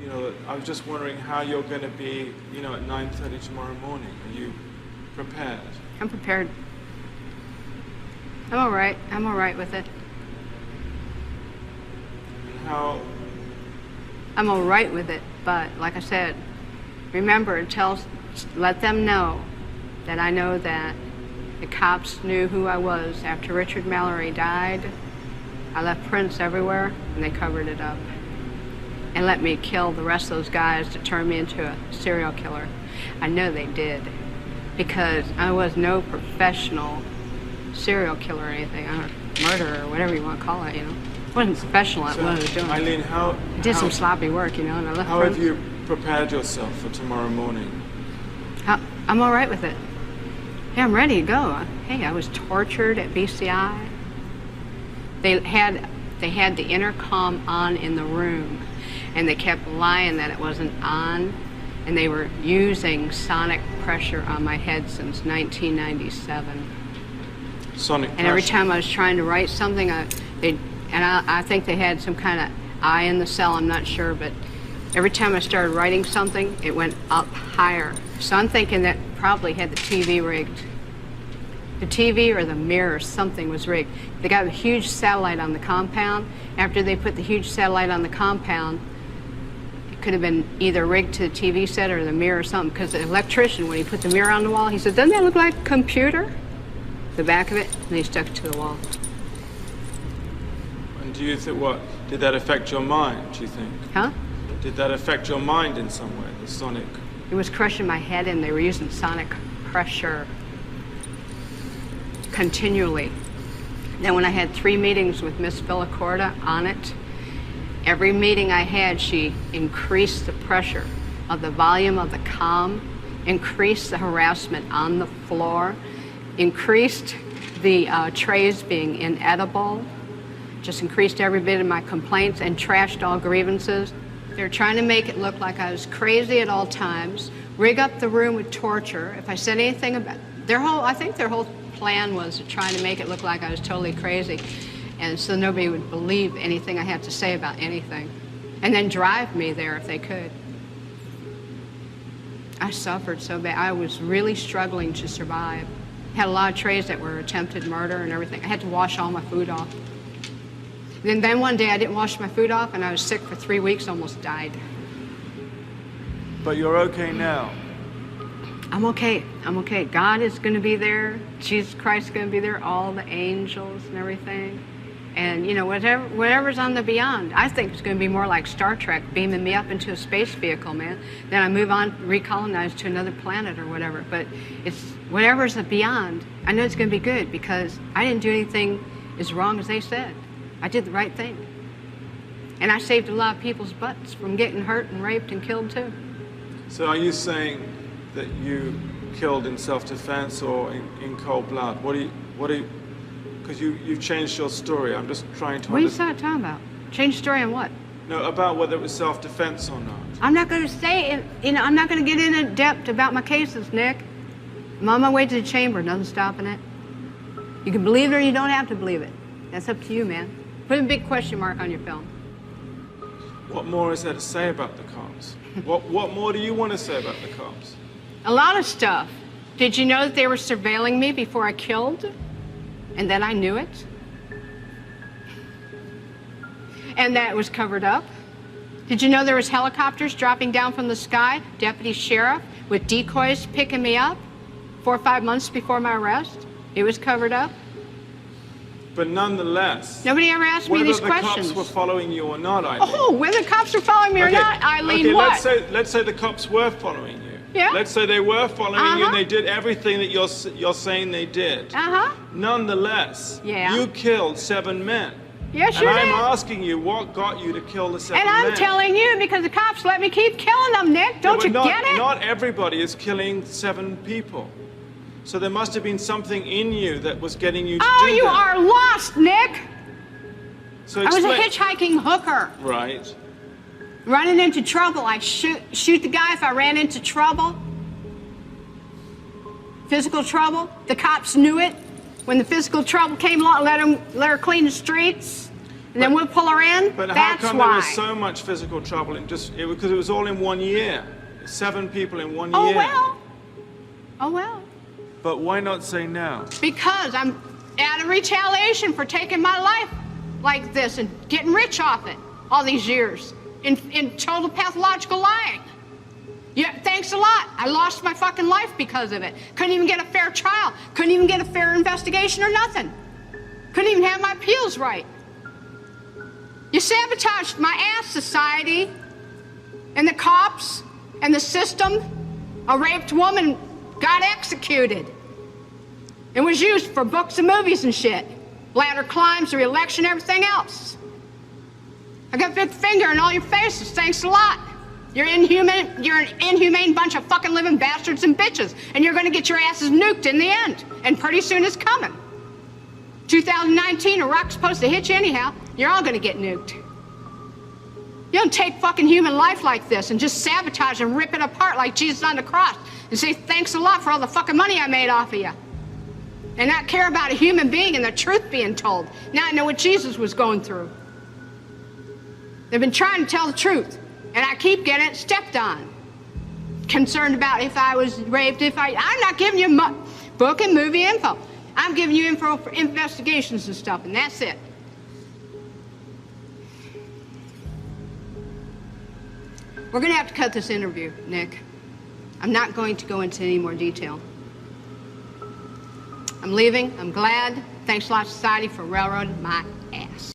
you know, I was just wondering how you're going to be, you know, at 9:30 tomorrow morning. Are you prepared? I'm prepared. I'm all right. I'm all right with it. And how? I'm all right with it, but like I said, remember, let them know that I know that the cops knew who I was. After Richard Mallory died, I left prints everywhere, and they covered it up. And let me kill the rest of those guys to turn me into a serial killer. I know they did, because I was no professional serial killer or anything, or murderer, or whatever you want to call it, you know. I wasn't professional at what I was doing. Eileen, I did some sloppy work, you know, and I left How prints. have you prepared yourself for tomorrow morning? I'm all right with it. Yeah, I'm ready to go. Hey, I was tortured at BCI. They had the intercom on in the room, and they kept lying that it wasn't on, and they were using sonic pressure on my head since 1997. Sonic pressure. And every time I was trying to write something, I think they had some kind of eye in the cell, I'm not sure, but every time I started writing something, it went up higher. So I'm thinking that probably had the TV rigged. The TV or the mirror, something was rigged. They got a huge satellite on the compound. After they put the huge satellite on the compound, it could have been either rigged to the TV set or the mirror or something, because the electrician, when he put the mirror on the wall, he said, "Doesn't that look like a computer?" The back of it, and he stuck it to the wall. And do you think, did that affect your mind, do you think? Huh? Did that affect your mind in some way, the sonic? It was crushing my head, and they were using sonic pressure continually. Then when I had 3 meetings with Miss Villacorta on it, every meeting I had, she increased the pressure of the volume of the comm, increased the harassment on the floor, increased the trays being inedible, just increased every bit of my complaints and trashed all grievances. They're trying to make it look like I was crazy at all times, rig up the room with torture. If I said anything about I think their whole plan was to try to make it look like I was totally crazy, and so nobody would believe anything I had to say about anything, and then drive me there if they could. I suffered so bad. I was really struggling to survive. Had a lot of trays that were attempted murder and everything. I had to wash all my food off. And then one day I didn't wash my food off, and I was sick for 3 weeks, almost died. But you're okay now. I'm okay. I'm okay. God is going to be there. Jesus Christ is going to be there. All the angels and everything. And, you know, whatever's on the beyond. I think it's going to be more like Star Trek, beaming me up into a space vehicle, man. Then I move on, recolonize to another planet or whatever. But it's whatever's the beyond. I know it's going to be good, because I didn't do anything as wrong as they said. I did the right thing. And I saved a lot of people's butts from getting hurt and raped and killed too. So are you saying that you killed in self-defense or in cold blood? What do you, because you've changed your story. I'm just trying to What are you talking about? Change story on what? No, about whether it was self-defense or not. I'm not going to say it, you know, I'm not going to get in depth about my cases, Nick. I'm on my way to the chamber, nothing stopping it. You can believe it or you don't have to believe it. That's up to you, man. Put a big question mark on your film. What more is there to say about the cops? What more do you want to say about the cops? A lot of stuff. Did you know that they were surveilling me before I killed? And that I knew it? And that it was covered up? Did you know there was helicopters dropping down from the sky, deputy sheriff, with decoys picking me up 4 or 5 months before my arrest? It was covered up? But nonetheless, nobody ever asked me these questions. Whether the cops were following you or not, Eileen. Oh, whether the cops were following me or not, Eileen, okay, what? Let's say the cops were following you. Yeah. Let's say they were following you and they did everything that you're saying they did. Nonetheless, you killed 7 men. Yeah, sure And I'm did. asking you, what got you to kill the 7 men? And I'm telling you, because the cops let me keep killing them, Nick. Don't you get it? Not everybody is killing 7 people. So there must have been something in you that was getting you to do that. Oh, you are lost, Nick. So I was a hitchhiking hooker. Right. Running into trouble. I'd shoot the guy if I ran into trouble. Physical trouble. The cops knew it. When the physical trouble came along, let her clean the streets. And then we'll pull her in? But That's how come why. there was so much physical trouble in because it was all in 1 year. 7 people in 1 Oh, year. well. Oh, well. But why not say now? Because I'm out of retaliation for taking my life like this and getting rich off it all these years in total pathological lying. Yeah, thanks a lot. I lost my fucking life because of it. Couldn't even get a fair trial. Couldn't even get a fair investigation or nothing. Couldn't even have my appeals right. You sabotaged my ass, society, and the cops, and the system. A raped woman got executed. It was used for books and movies and shit. Ladder climbs, re-election, everything else. I got a big finger in all your faces, thanks a lot. You're an inhumane bunch of fucking living bastards and bitches, and you're gonna get your asses nuked in the end, and pretty soon it's coming. 2019, Iraq's supposed to hit you anyhow, you're all gonna get nuked. You don't take fucking human life like this and just sabotage and rip it apart like Jesus on the cross and say thanks a lot for all the fucking money I made off of you. And not care about a human being and the truth being told. Now I know what Jesus was going through. They've been trying to tell the truth, and I keep getting it stepped on. Concerned about if I was raped, I'm not giving you book and movie info. I'm giving you info for investigations and stuff, and that's it. We're gonna have to cut this interview, Nick. I'm not going to go into any more detail. I'm leaving. I'm glad. Thanks a lot, society, for railroading my ass.